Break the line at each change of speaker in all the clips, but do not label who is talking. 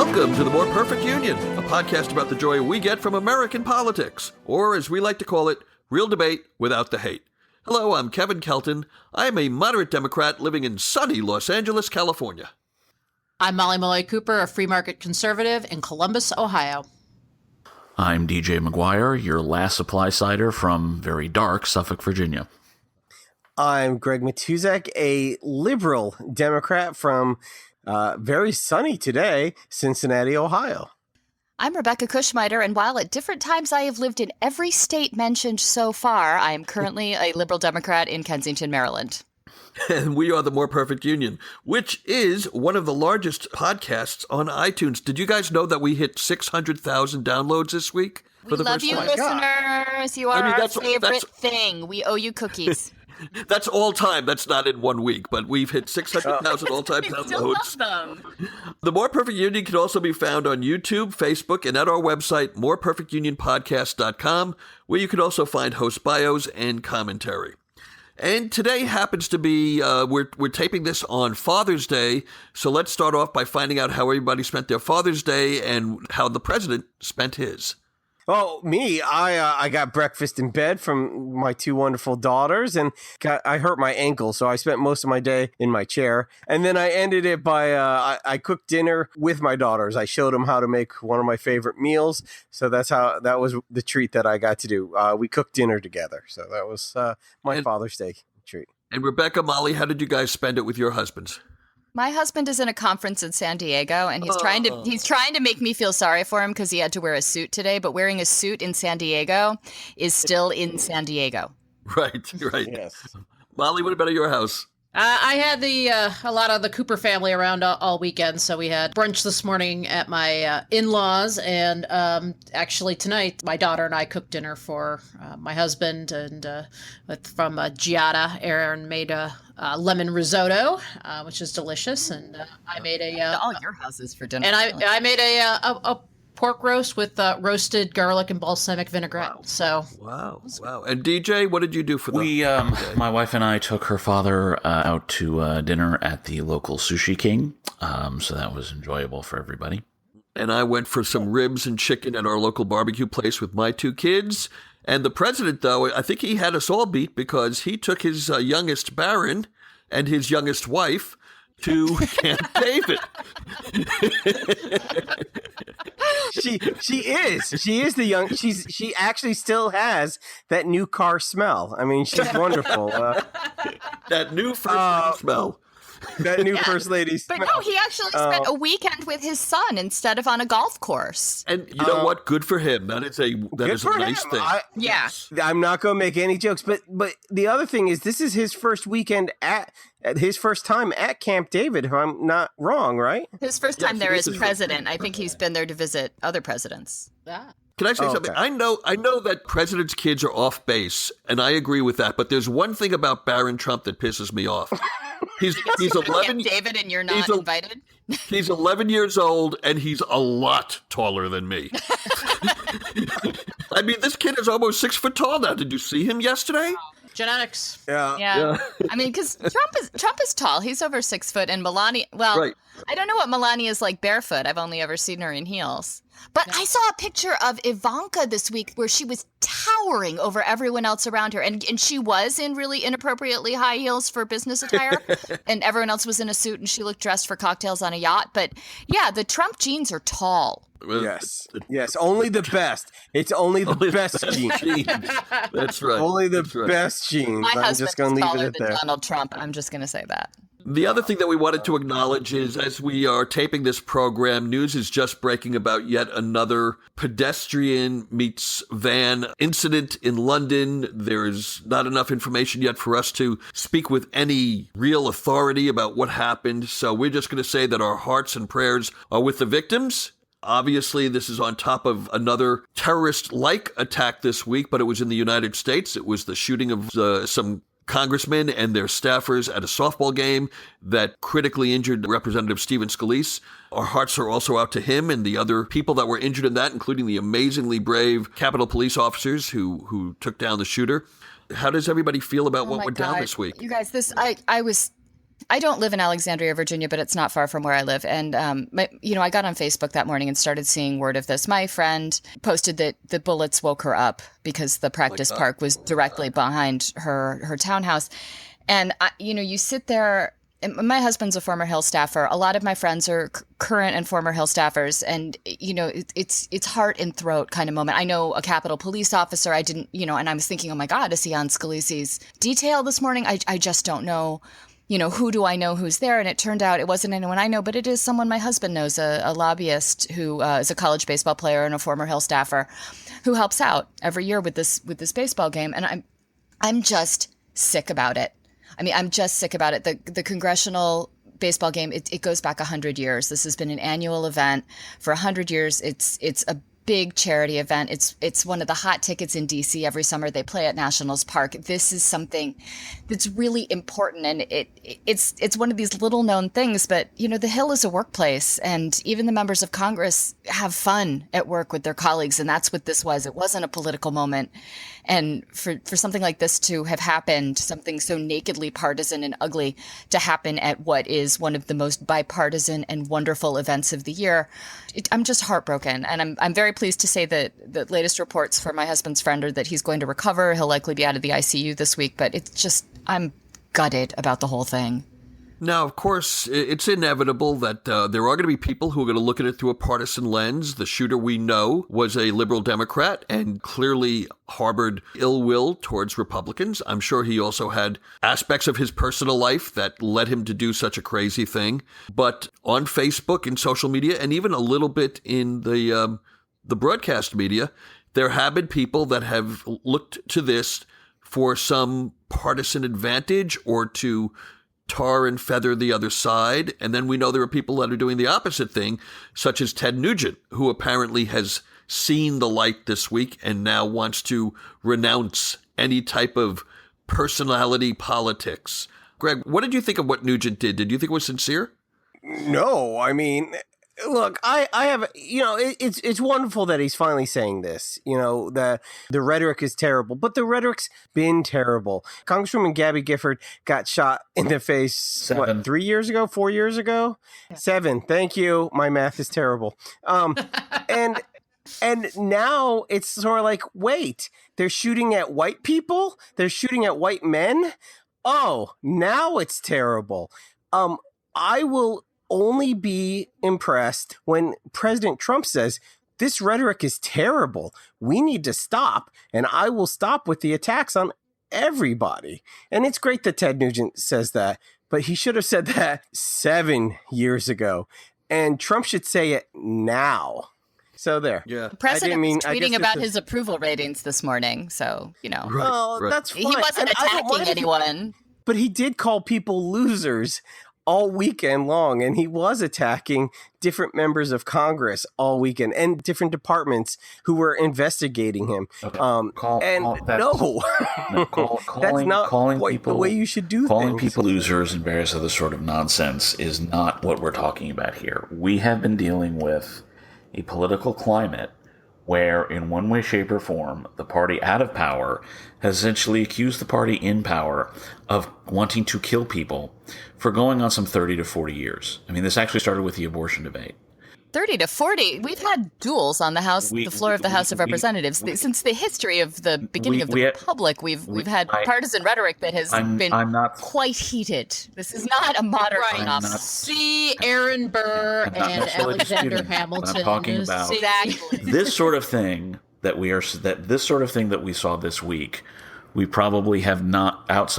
Welcome to The More Perfect Union, a podcast about the joy we get from American politics, or as we like to call it, real debate without the hate. Hello, I'm Kevin Kelton. I'm a moderate Democrat living in sunny Los Angeles, California.
I'm Molly Malloy Cooper, a free market conservative in Columbus, Ohio.
I'm DJ McGuire, your last supply sider from very dark Suffolk, Virginia.
I'm Greg Matuzak, a liberal Democrat from very sunny today, Cincinnati, Ohio.
I'm Rebecca Cushmiter, and while at different times I have lived in every state mentioned so far, I am currently a liberal Democrat in Kensington, Maryland.
And we are The More Perfect Union, which is one of the largest podcasts on iTunes. Did you guys know that we hit 600,000 downloads this week?
We love you, listeners. You are our favorite thing. We owe you cookies.
That's all time. That's not in 1 week, but we've hit 600,000 all-time downloads.
Still love them.
The More Perfect Union can also be found on YouTube, Facebook, and at our website, moreperfectunionpodcast.com, where you can also find host bios and commentary. And today happens to be, we're taping this on Father's Day, so let's start off by finding out how everybody spent their Father's Day and how the president spent his.
Oh, me, I got breakfast in bed from my two wonderful daughters, and I hurt my ankle, so I spent most of my day in my chair. And then I ended it by, I cooked dinner with my daughters. I showed them how to make one of my favorite meals, so that was the treat that I got to do. We cooked dinner together, so that was my Father's Day treat.
And Rebecca, Molly, how did you guys spend it with your husbands?
My husband is in a conference in San Diego, and he's trying to make me feel sorry for him because he had to wear a suit today. But wearing a suit in San Diego is still in San Diego.
Right.
Yes.
Molly, what about at your house?
I had a lot of the Cooper family around all weekend, so we had brunch this morning at my in-laws, and actually tonight my daughter and I cooked dinner for my husband, and from Giada. Aaron made a lemon risotto, which is delicious, and I made
all your houses for dinner.
And I made a pork roast with roasted garlic and balsamic vinaigrette.
Wow. And DJ, what did you do for the
my wife and I took her father out to dinner at the local Sushi King, so that was enjoyable for everybody.
And I went for some ribs and chicken at our local barbecue place with my two kids. And the president, though, I think he had us all beat because he took his youngest Barron and his youngest wife to Camp David.
She is the young. She actually still has that new car smell. I mean, she's wonderful.
That new first lady smell.
That new first lady smell.
But no, he actually spent a weekend with his son instead of on a golf course.
And you know what? Good for him. That is a nice thing.
I'm not going to make any jokes, but the other thing is, this is his first weekend at his first time at Camp David, if I'm not wrong, right?
His first time there as president. I think he's been there to visit other presidents.
Yeah.
Can I say something?
Okay.
I know that presidents' kids are off base, and I agree with that. But there's one thing about Barron Trump that pisses me off. He's 11.
David, and you're not invited.
He's 11 years old, and he's a lot taller than me. I mean, this kid is almost 6 foot tall now. Did you see him yesterday?
Genetics.
Yeah.
I mean, because Trump is tall. He's over 6 foot, and Melania. Well,
right.
I don't know what Melania is like barefoot. I've only ever seen her in heels. But I saw a picture of Ivanka this week where she was towering over everyone else around her. And she was in really inappropriately high heels for business attire. And everyone else was in a suit and she looked dressed for cocktails on a yacht. But yeah, the Trump genes are tall.
Yes. Only the best. It's only the best genes.
That's right.
Only the best genes.
My
I'm
husband
just going
is
to leave
taller
it at
than
there.
Donald Trump. I'm just going to say that.
The other thing that we wanted to acknowledge is, as we are taping this program, news is just breaking about yet another pedestrian meets van incident in London. There is not enough information yet for us to speak with any real authority about what happened. So we're just going to say that our hearts and prayers are with the victims. Obviously, this is on top of another terrorist-like attack this week, but it was in the United States. It was the shooting of some congressmen and their staffers at a softball game that critically injured Representative Stephen Scalise. Our hearts are also out to him and the other people that were injured in that, including the amazingly brave Capitol Police officers who took down the shooter. How does everybody feel about what went down this week?
You guys, I was I don't live in Alexandria, Virginia, but it's not far from where I live. And, I got on Facebook that morning and started seeing word of this. My friend posted that the bullets woke her up because the practice park was directly behind her townhouse. And, you sit there. My husband's a former Hill staffer. A lot of my friends are current and former Hill staffers. And, it's heart and throat kind of moment. I know a Capitol Police officer. I didn't, and I was thinking, oh, my God, is he on Scalise's detail this morning? I just don't know. Who do I know who's there? And it turned out it wasn't anyone I know, but it is someone my husband knows, a lobbyist who is a college baseball player and a former Hill staffer who helps out every year with this baseball game. And I'm just sick about it. I mean, I'm just sick about it. The congressional baseball game, it goes back 100 years. This has been an annual event for 100 years. It's a big charity event. It's one of the hot tickets in DC every summer. They play at Nationals Park. This is something that's really important, and it's one of these little known things. But the Hill is a workplace, and even the members of Congress have fun at work with their colleagues, and that's what this was. It wasn't a political moment. And for something like this to have happened, something so nakedly partisan and ugly to happen at what is one of the most bipartisan and wonderful events of the year, I'm just heartbroken. And I'm very pleased to say that the latest reports for my husband's friend are that he's going to recover. He'll likely be out of the ICU this week, but it's just, I'm gutted about the whole thing.
Now, of course, it's inevitable that there are going to be people who are going to look at it through a partisan lens. The shooter we know was a liberal Democrat and clearly harbored ill will towards Republicans. I'm sure he also had aspects of his personal life that led him to do such a crazy thing. But on Facebook and social media, and even a little bit in the broadcast media, there have been people that have looked to this for some partisan advantage or to tar and feather the other side. And then we know there are people that are doing the opposite thing, such as Ted Nugent, who apparently has seen the light this week and now wants to renounce any type of personality politics. Greg, what did you think of what Nugent did? Did you think it was sincere?
No, I mean, look, I have, it's wonderful that he's finally saying this. The rhetoric is terrible, but the rhetoric's been terrible. Congresswoman Gabby Gifford got shot in the face, 3 years ago, 4 years ago? 7. Thank you. My math is terrible. And now it's sort of like, wait, they're shooting at white people? They're shooting at white men? Oh, now it's terrible. I will only be impressed when President Trump says, this rhetoric is terrible. We need to stop, and I will stop with the attacks on everybody. And it's great that Ted Nugent says that, but he should have said that 7 years ago. And Trump should say it now. So there.
Yeah.
The president was tweeting about his approval ratings this morning, so,
Right.
That's fine.
He wasn't attacking anyone.
But he did call people losers all weekend long, and he was attacking different members of Congress all weekend and different departments who were investigating him.
Okay.
That's not quite the way you should do things.
Calling people losers and various other sort of nonsense is not what we're talking about here. We have been dealing with a political climate where, in one way, shape, or form, the party out of power has essentially accused the party in power of wanting to kill people for going on some 30 to 40 years. I mean, this actually started with the abortion debate.
30 to 40. We've had duels on the floor of the House of Representatives since the history of the beginning of the Republic. We've had partisan rhetoric that has been quite heated. This is not a modern phenomenon.
See Aaron Burr and Alexander Hamilton.
I'm talking about
Exactly.
this sort of thing that we saw this week. We probably have not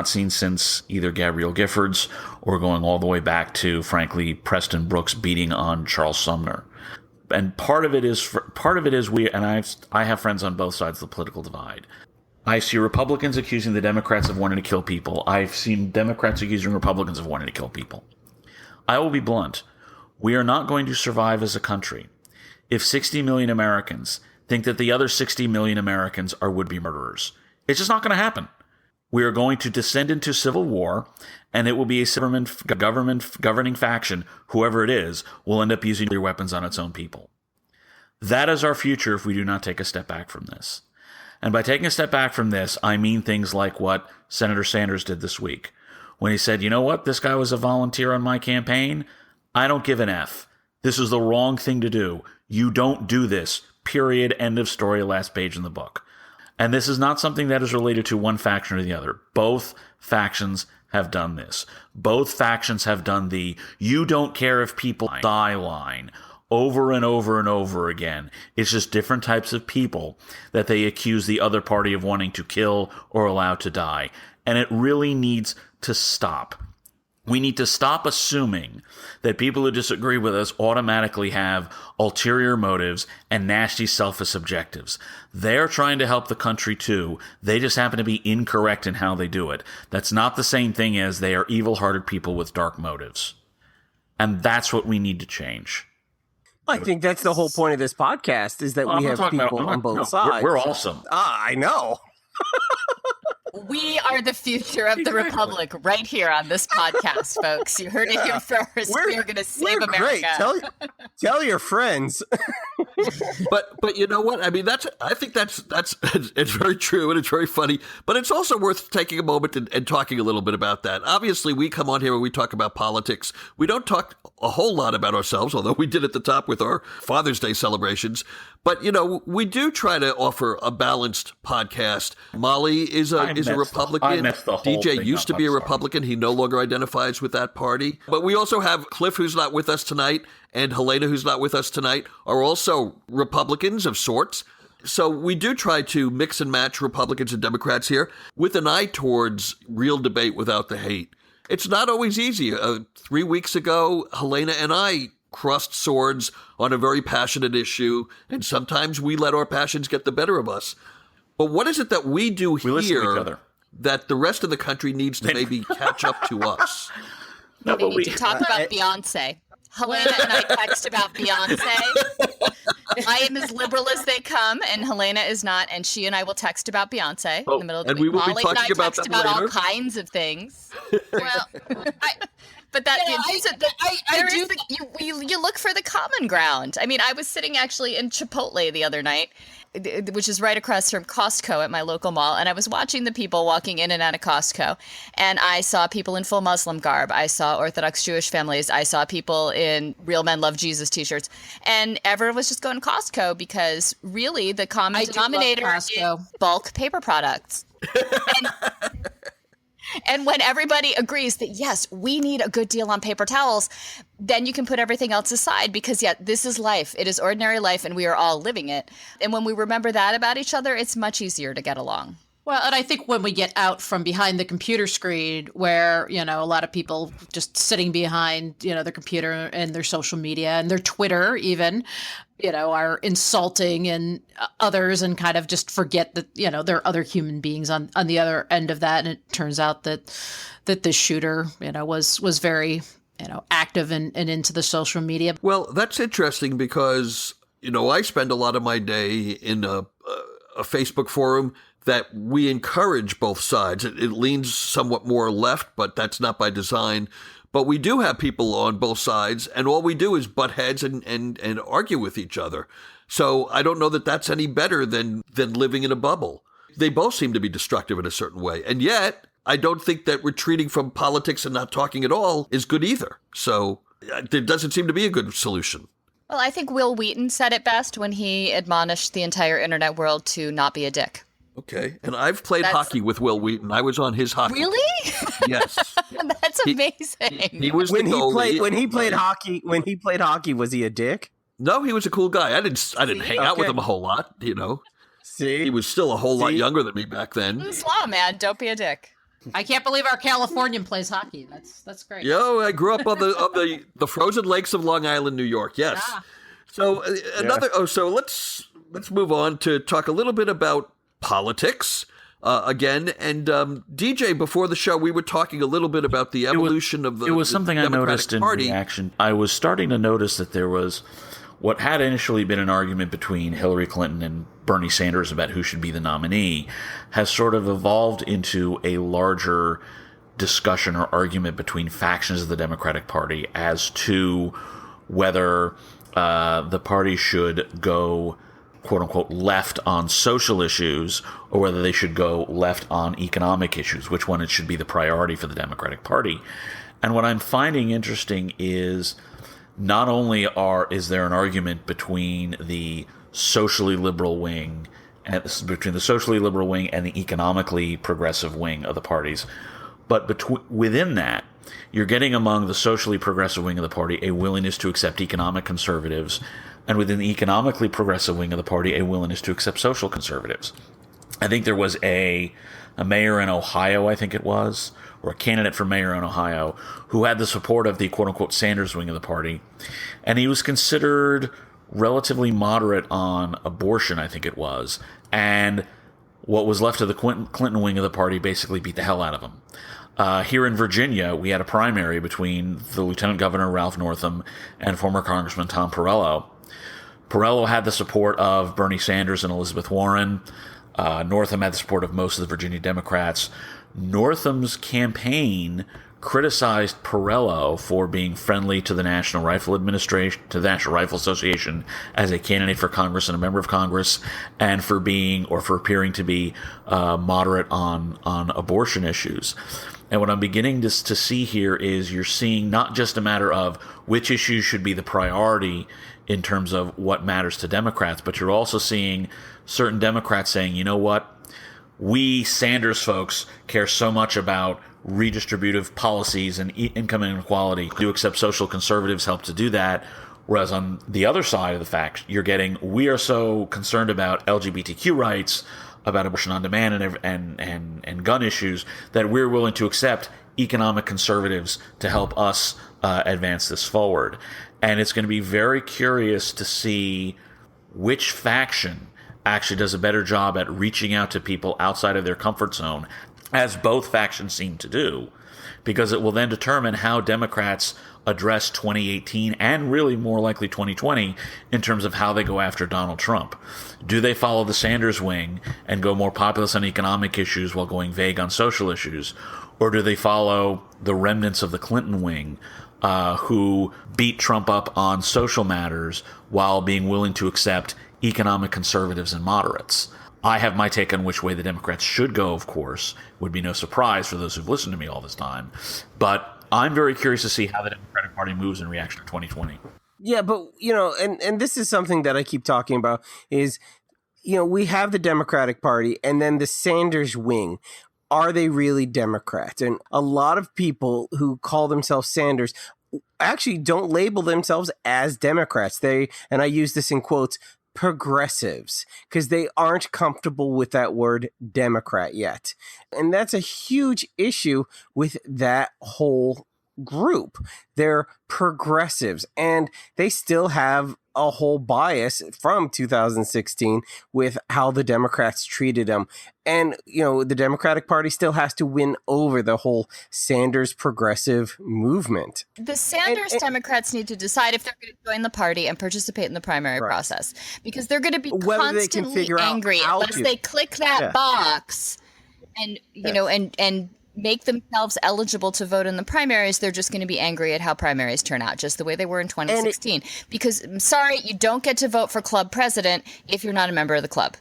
seen since either Gabrielle Giffords or going all the way back to, frankly, Preston Brooks beating on Charles Sumner. And part of it is I have friends on both sides of the political divide. I see Republicans accusing the Democrats of wanting to kill people. I've seen Democrats accusing Republicans of wanting to kill people. I will be blunt. We are not going to survive as a country if 60 million Americans think that the other 60 million Americans are would-be murderers. It's just not going to happen. We are going to descend into civil war, and it will be a governing faction, whoever it is, will end up using nuclear weapons on its own people. That is our future if we do not take a step back from this. And by taking a step back from this, I mean things like what Senator Sanders did this week, when he said, you know what, this guy was a volunteer on my campaign. I don't give an F. This is the wrong thing to do. You don't do this. Period. End of story. Last page in the book. And this is not something that is related to one faction or the other. Both factions have done this. Both factions have done the you don't care if people die line over and over and over again. It's just different types of people that they accuse the other party of wanting to kill or allow to die. And it really needs to stop. We need to stop assuming that people who disagree with us automatically have ulterior motives and nasty selfish objectives. They're trying to help the country too. They just happen to be incorrect in how they do it. That's not the same thing as they are evil-hearted people with dark motives. And that's what we need to change.
I think that's the whole point of this podcast, is that we have people on both sides.
We're awesome.
I know.
We are the future of the Republic right here on this podcast, folks. You heard it here first. We're going to save America.
Great. Tell your friends.
But you know what? I mean, I think that's it's very true and it's very funny. But it's also worth taking a moment and talking a little bit about that. Obviously, we come on here and we talk about politics. We don't talk a whole lot about ourselves, although we did at the top with our Father's Day celebrations. But, you know, we do try to offer a balanced podcast. Molly is a Republican. DJ used to be a Republican. He no longer identifies with that party. But we also have Cliff, who's not with us tonight, and Helena, who's not with us tonight, are also Republicans of sorts. So we do try to mix and match Republicans and Democrats here with an eye towards real debate without the hate. It's not always easy. 3 weeks ago, Helena and I crossed swords on a very passionate issue, and sometimes we let our passions get the better of us. But what is it that we do here that the rest of the country needs to maybe catch up to us?
We need to talk about Beyoncé. Helena and I text about Beyoncé. I am as liberal as they come, and Helena is not, and she and I will text about Beyonce in the middle of the week.
And we will
Molly
be talking
and I
about
text
that
about
later.
all kinds of things. Well, you look for the common ground. I mean, I was sitting actually in Chipotle the other night, which is right across from Costco at my local mall, and I was watching the people walking in and out of Costco, and I saw people in full Muslim garb. I saw Orthodox Jewish families. I saw people in Real Men Love Jesus t-shirts, and everyone was just going to Costco because really the common denominator is bulk paper products. And when everybody agrees that, yes, we need a good deal on paper towels, then you can put everything else aside because, this is life. It is ordinary life, and we are all living it. And when we remember that about each other, it's much easier to get along.
Well, and I think when we get out from behind the computer screen where, a lot of people just sitting behind, their computer and their social media and their Twitter even, are insulting and others and kind of just forget that, there are other human beings on the other end of that. And it turns out that the shooter, was very, active and into the social media.
Well, that's interesting because, I spend a lot of my day in a Facebook forum that we encourage both sides. It leans somewhat more left, but that's not by design. But we do have people on both sides, and all we do is butt heads and argue with each other. So I don't know that that's any better than living in a bubble. They both seem to be destructive in a certain way. And yet, I don't think that retreating from politics and not talking at all is good either. So there doesn't seem to be a good solution.
Well, I think Will Wheaton said it best when he admonished the entire internet world to not be a dick.
Okay. And I've played hockey with Will Wheaton. I was on his hockey team.
Really?
Yes.
That's amazing.
He was the goalie.
When he played hockey, was he a dick?
No, he was a cool guy. I didn't hang out with him a whole lot,
See?
He was still a whole lot younger than me back then.
Slaw, man. Don't be a dick.
I can't believe our Californian plays hockey. That's great.
Yo, I grew up on the frozen lakes of Long Island, New York. Yes.
Ah.
So so let's move on to talk a little bit about politics again. And DJ, before the show, we were talking a little bit about the evolution of the
It was something I
Democratic
noticed in
Party.
reaction. I was starting to notice that there was what had initially been an argument between Hillary Clinton and Bernie Sanders about who should be the nominee has sort of evolved into a larger discussion or argument between factions of the Democratic Party as to whether the party should go quote unquote left on social issues or whether they should go left on economic issues, which one it should be the priority for the Democratic Party. And what I'm finding interesting is not only is there an argument between the socially liberal wing and the economically progressive wing of the parties, but within that, you're getting among the socially progressive wing of the party a willingness to accept economic conservatives, and within the economically progressive wing of the party a willingness to accept social conservatives. I think there was a mayor in Ohio, I think it was, or a candidate for mayor in Ohio, who had the support of the quote-unquote Sanders wing of the party, and he was considered relatively moderate on abortion, I think it was, and what was left of the Clinton wing of the party basically beat the hell out of him. Here in Virginia, we had a primary between the Lieutenant Governor Ralph Northam and former Congressman Tom Perrello. Perrello had the support of Bernie Sanders and Elizabeth Warren. Northam had the support of most of the Virginia Democrats. Northam's campaign criticized Perrello for being friendly to the National Rifle Administration, to the National Rifle Association as a candidate for Congress and a member of Congress, and for appearing to be moderate on abortion issues. And what I'm beginning to see here is you're seeing not just a matter of which issues should be the priority in terms of what matters to Democrats, but you're also seeing certain Democrats saying, you know what, we Sanders folks care so much about redistributive policies and income inequality. Do accept social conservatives help to do that. Whereas on the other side of the fact, you're getting, we are so concerned about LGBTQ rights, about abortion on demand and gun issues that we're willing to accept economic conservatives to help us advance this forward. And it's going to be very curious to see which faction actually does a better job at reaching out to people outside of their comfort zone, as both factions seem to do, because it will then determine how Democrats address 2018 and really more likely 2020 in terms of how they go after Donald Trump. Do they follow the Sanders wing and go more populist on economic issues while going vague on social issues? Or do they follow the remnants of the Clinton wing who beat Trump up on social matters while being willing to accept economic conservatives and moderates? I have my take on which way the Democrats should go, of course. Would be no surprise for those who've listened to me all this time. But I'm very curious to see how the Democratic Party moves in reaction to 2020.
Yeah, but, and this is something that I keep talking about is, we have the Democratic Party and then the Sanders wing. Are they really Democrats? And a lot of people who call themselves Sanders actually don't label themselves as Democrats. And I use this in quotes, progressives, because they aren't comfortable with that word Democrat yet. And that's a huge issue with that whole group. They're progressives, and they still have a whole bias from 2016 with how the Democrats treated them. And, the Democratic Party still has to win over the whole Sanders progressive movement.
The Sanders Democrats need to decide if they're going to join the party and participate in the primary process, because they're going to be constantly angry unless they click that box and, and make themselves eligible to vote in the primaries. They're just going to be angry at how primaries turn out, just the way they were in 2016. Because, I'm sorry, you don't get to vote for club president if you're not a member of the club.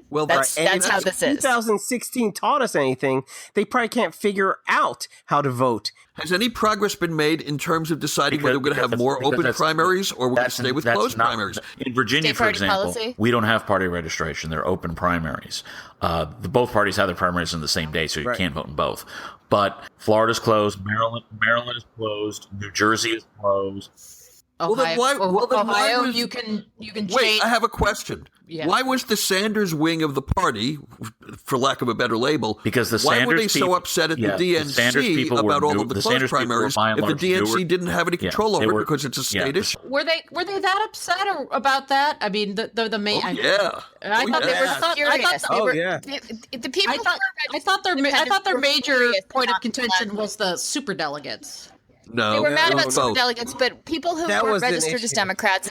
Well,
that's how this is.
2016 taught us anything. They probably can't figure out how to vote.
Has any progress been made in terms of deciding whether we're going to have more open primaries or we're going to stay with closed primaries?
In Virginia, for example, we don't have party registration. They're open primaries. Both parties have their primaries on the same day, so you can't vote in both. But Florida's closed. Maryland is closed. New Jersey is closed.
Ohio, you can
Wait,
change.
I have a question. Yeah. Why was the Sanders wing of the party, for lack of a better label,
because
why were they so upset at the DNC about all of the closed primaries if the DNC didn't have any control over it because it's a state issue?
Were they that upset about that? I mean, the main. I thought they were furious.
The people.
I thought their major point of contention was the superdelegates.
No,
They were mad about
both.
superdelegates, but people who
That
were
was an
registered as
issue.
Democrats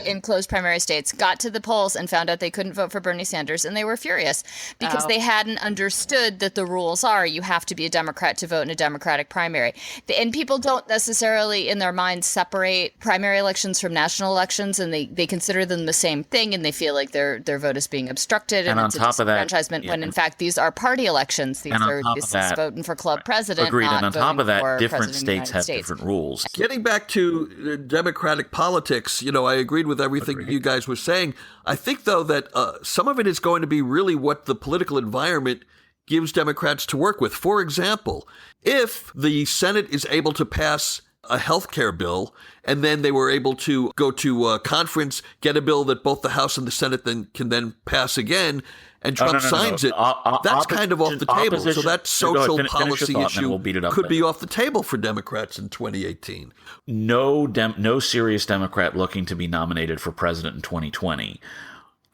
in closed primary states got to the polls and found out they couldn't vote for Bernie Sanders, and they were furious because they hadn't understood that the rules are you have to be a Democrat to vote in a Democratic primary. And people don't necessarily, in their minds, separate primary elections from national elections, and they consider them the same thing, and they feel like their vote is being obstructed,
And on
it's a
top of that,
disenfranchisement, when in fact these are party elections. These
And on
are
top of
this is
that-
voting for club president.
Agreed.
not
And on top
voting
of that,
for
different
President of the
states
United
have
States.
different rules.
Getting back to Democratic politics, I agreed with everything you guys were saying. I think, though, that some of it is going to be really what the political environment gives Democrats to work with. For example, if the Senate is able to pass a health care bill, and then they were able to go to a conference, get a bill that both the House and the Senate can then pass again, and Trump signs it, that's kind of off the table. So that social policy issue could be off the table for Democrats in 2018.
No serious Democrat looking to be nominated for president in 2020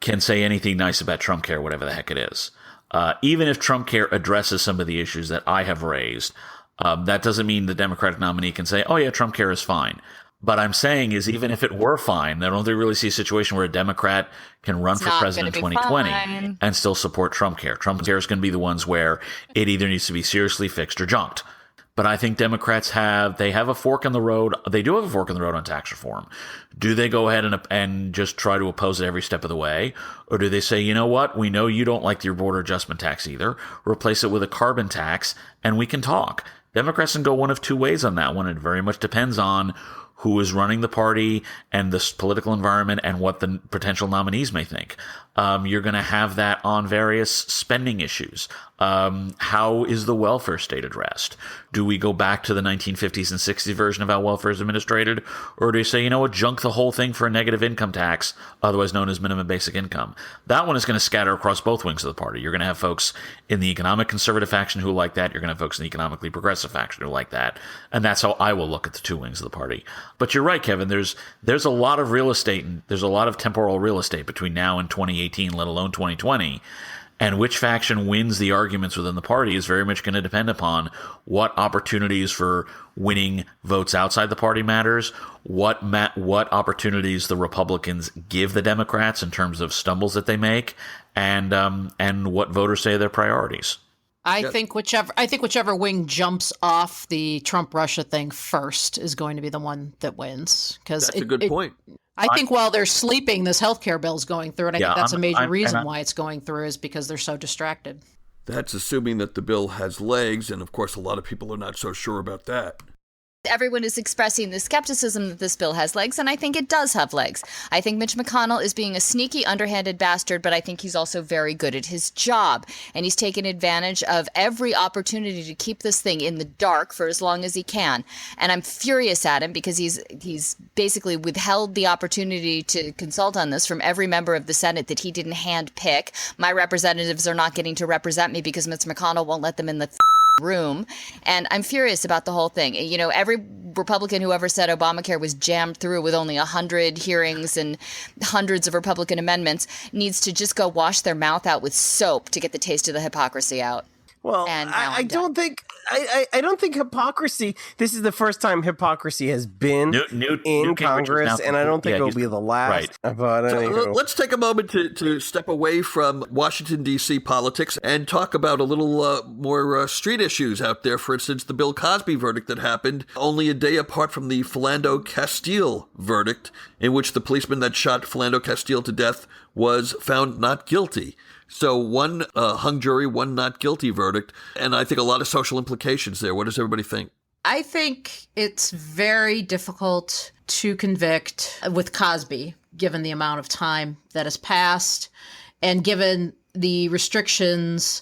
can say anything nice about Trump Care, whatever the heck it is. Even if Trump Care addresses some of the issues that I have raised, that doesn't mean the Democratic nominee can say, oh yeah, Trump Care is fine. But I'm saying is, even if it were fine, I don't really see a situation where a Democrat can run for president in 2020 and still support Trump Care. Trump Care is going to be the ones where it either needs to be seriously fixed or junked. But I think Democrats have a fork in the road. They do have a fork in the road on tax reform. Do they go ahead and just try to oppose it every step of the way? Or do they say, you know what? We know you don't like your border adjustment tax either. Replace it with a carbon tax and we can talk. Democrats can go one of two ways on that one. It very much depends on who is running the party and the political environment and what the potential nominees may think. You're going to have that on various spending issues. How is the welfare state addressed? Do we go back to the 1950s and 60s version of how welfare is administrated? Or do you say, you know what, junk the whole thing for a negative income tax, otherwise known as minimum basic income? That one is going to scatter across both wings of the party. You're going to have folks in the economic conservative faction who like that. You're going to have folks in the economically progressive faction who like that. And that's how I will look at the two wings of the party. But you're right, Kevin. There's a lot of real estate, and there's a lot of temporal real estate between now and 2018, let alone 2020. And which faction wins the arguments within the party is very much going to depend upon what opportunities for winning votes outside the party matters, what opportunities the Republicans give the Democrats in terms of stumbles that they make, and what voters say are their priorities.
I think whichever wing jumps off the Trump-Russia thing first is going to be the one that wins. Because
that's a good point.
I think while they're sleeping, this healthcare bill is going through, and I think that's a major reason why it's going through is because they're so distracted.
That's assuming that the bill has legs, and of course, a lot of people are not so sure about that.
Everyone is expressing the skepticism that this bill has legs, and I think it does have legs. I think Mitch McConnell is being a sneaky, underhanded bastard, but I think he's also very good at his job. And he's taken advantage of every opportunity to keep this thing in the dark for as long as he can. And I'm furious at him because he's basically withheld the opportunity to consult on this from every member of the Senate that he didn't handpick. My representatives are not getting to represent me because Mitch McConnell won't let them in the room. And I'm furious about the whole thing. You know, every Republican who ever said Obamacare was jammed through with only 100 hearings and hundreds of Republican amendments needs to just go wash their mouth out with soap to get the taste of the hypocrisy out.
Well, I don't think hypocrisy. This is the first time hypocrisy has been in Congress, and I don't think it'll be the last.
Right.
But
let's take a moment to step away from Washington, D.C. politics and talk about a little more street issues out there. For instance, the Bill Cosby verdict that happened only a day apart from the Philando Castile verdict, in which the policeman that shot Philando Castile to death was found not guilty. So one hung jury, one not guilty verdict, and I think a lot of social implications there. What does everybody think?
I think it's very difficult to convict with Cosby, given the amount of time that has passed and given the restrictions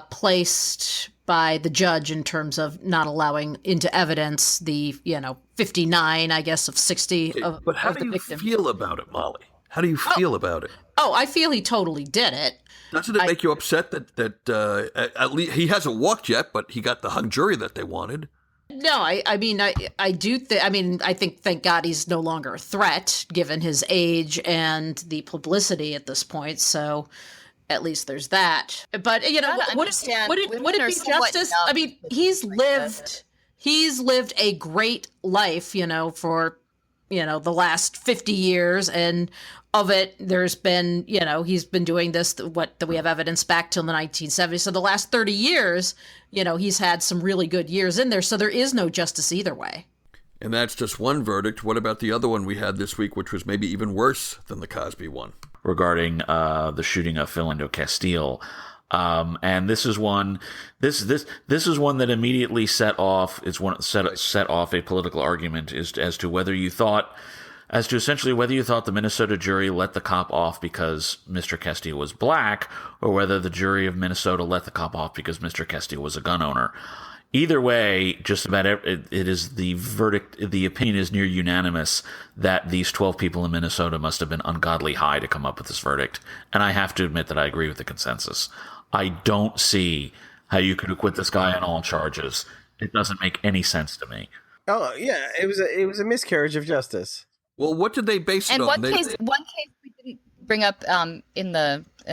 placed by the judge in terms of not allowing into evidence the, 59, I guess, of 60 of
But how
of
do
the
you
victim.
feel about it, Molly? How do you feel about it?
Oh, I feel he totally did it.
Doesn't it make you upset that at least he hasn't walked yet, but he got the hung jury that they wanted?
No, I mean, I do I think, thank God he's no longer a threat given his age and the publicity at this point. So at least there's that. But, would it be justice? I mean, he's lived he's lived a great life, for, the last 50 years. And of it, there's been, he's been doing this, that we have evidence back till the 1970s. So the last 30 years, he's had some really good years in there. So there is no justice either way.
And that's just one verdict. What about the other one we had this week, which was maybe even worse than the Cosby one?
Regarding the shooting of Philando Castile. And this is one that immediately set off a political argument as to whether you thought the Minnesota jury let the cop off because Mr. Castile was black, or whether the jury of Minnesota let the cop off because Mr. Castile was a gun owner. Either way, just about it is the verdict. The opinion is near unanimous that these 12 people in Minnesota must have been ungodly high to come up with this verdict. And I have to admit that I agree with the consensus. I don't see how you could acquit this guy on all charges. It doesn't make any sense to me.
Oh yeah, it was a miscarriage of justice.
Well, what did they base it
And
on?
one case we didn't bring up in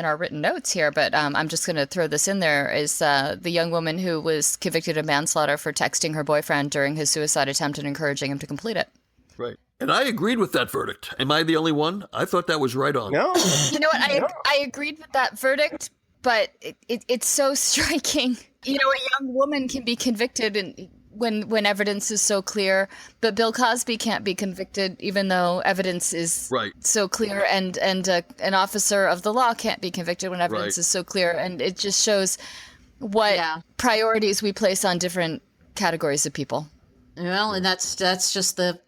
our written notes here, but I'm just going to throw this in there, is the young woman who was convicted of manslaughter for texting her boyfriend during his suicide attempt and encouraging him to complete it.
Right. And I agreed with that verdict. Am I the only one? I thought that was right on.
No.
You know what? I agreed with that verdict, but it's so striking. A young woman can be convicted when evidence is so clear, but Bill Cosby can't be convicted even though evidence is so clear, and an officer of the law can't be convicted when evidence is so clear, and it just shows what priorities we place on different categories of people.
Well, and that's just the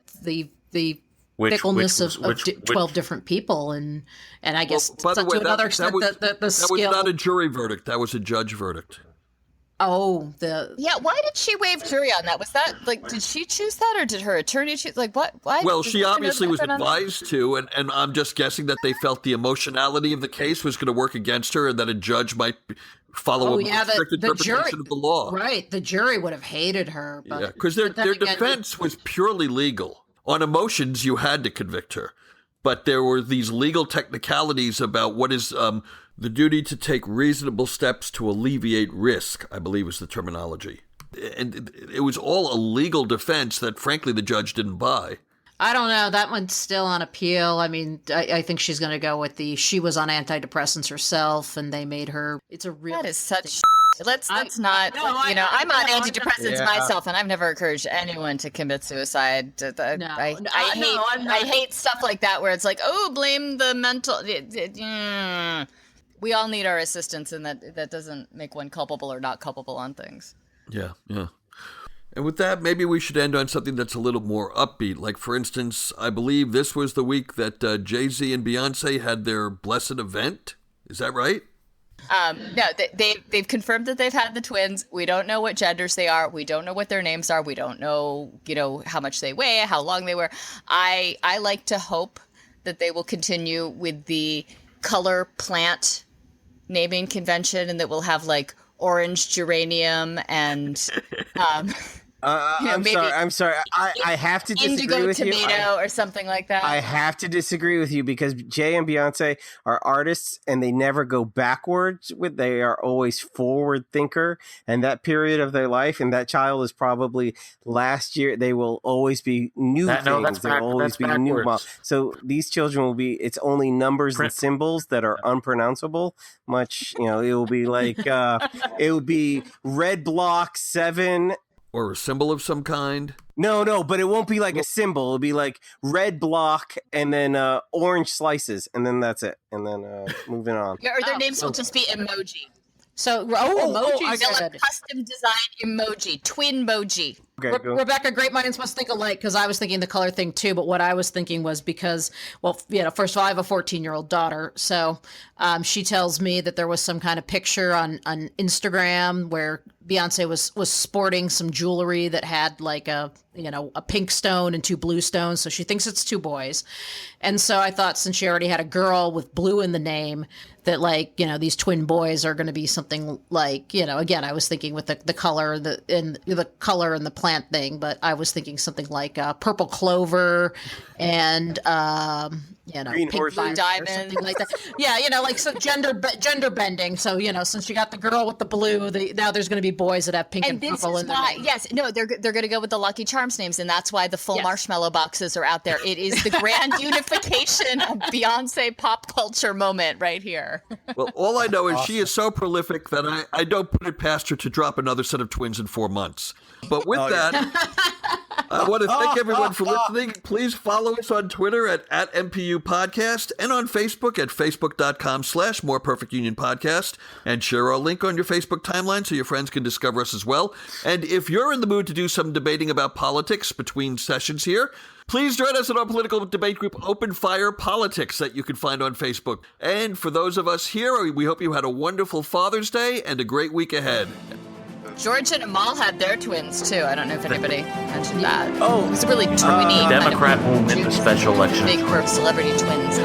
fickleness of 12 different people, and I guess
by the way,
to another extent the skill.
That was not a jury verdict. That was a judge verdict.
Oh,
why did she waive jury on that? Was that did she choose that, or did her attorney choose? What? Why?
Well, she obviously was advised to, and I'm just guessing that they felt the emotionality of the case was going to work against her, and that a judge might follow a strict interpretation of the law.
Right, the jury would have hated her.
Because their defense was purely legal. On emotions, you had to convict her, but there were these legal technicalities about what is the duty to take reasonable steps to alleviate risk, I believe was the terminology. And it was all a legal defense that, frankly, the judge didn't buy.
I don't know. That one's still on appeal. I mean, I think she's going to go with she was on antidepressants herself, and they made her. It's a real.
That is such. Let's not. I'm on antidepressants myself, and I've never encouraged anyone to commit suicide. I hate stuff like that where it's like, oh, blame the mental. We all need our assistance, and that doesn't make one culpable or not culpable on things.
Yeah. And with that, maybe we should end on something that's a little more upbeat. Like, for instance, I believe this was the week that Jay-Z and Beyoncé had their blessed event. Is that right?
No, they've confirmed that they've had the twins. We don't know what genders they are. We don't know what their names are. We don't know, how much they weigh, how long they were. I like to hope that they will continue with the color plant naming convention, and that we'll have orange geranium and
I'm sorry. I have to disagree with you.
Indigo tomato or something like that.
I have to disagree with you because Jay and Beyonce are artists, and they never go backwards. They are always forward thinker. And that period of their life, and that child is probably last year. They will always be new things. There will always be new. So these children will be. It's only numbers and symbols that are unpronounceable. Much, it will be it will be red block 7.
Or a symbol of some kind?
No, but it won't be like a symbol. It'll be like red block and then orange slices, and then that's it. And then moving on.
Or their names will just be emoji.
So, emojis.
They'll have custom designed emoji, twin-moji.
Okay,
Rebecca, great minds must think alike, because I was thinking the color thing too, but what I was thinking was because, first of all, I have a 14-year-old daughter, so she tells me that there was some kind of picture on Instagram where Beyonce was sporting some jewelry that had a pink stone and 2 blue stones, so she thinks it's 2 boys. And so I thought, since she already had a girl with blue in the name, that these twin boys are going to be something again, I was thinking with the color the color and the plant thing, but I was thinking something like purple clover and
Green
pink
horses.
vine or
Diamonds.
something like that. Yeah, like so gender bending. So since you got the girl with the blue, now there's going to be boys that have pink and
this
purple
is
in their
why,
name.
yes, no, they're going to go with the Lucky Charms names, and that's why the full marshmallow boxes are out there. It is the grand unification of Beyonce pop culture moment right here.
Well, all I know is she is so prolific that I don't put it past her to drop another set of twins in 4 months. But with that, I want to thank everyone for listening. Please follow us on Twitter at MPU Podcast and on Facebook at facebook.com/MorePerfectUnionPodcast, and share our link on your Facebook timeline so your friends can discover us as well. And if you're in the mood to do some debating about politics between sessions here, please join us in our political debate group, Open Fire Politics, that you can find on Facebook. And for those of us here, we hope you had a wonderful Father's Day and a great week ahead.
George and Amal had their twins, too. I don't know if anybody mentioned that.
Oh,
It was a really tweeny
Democrat won't win the special election.
Big group of celebrity twins.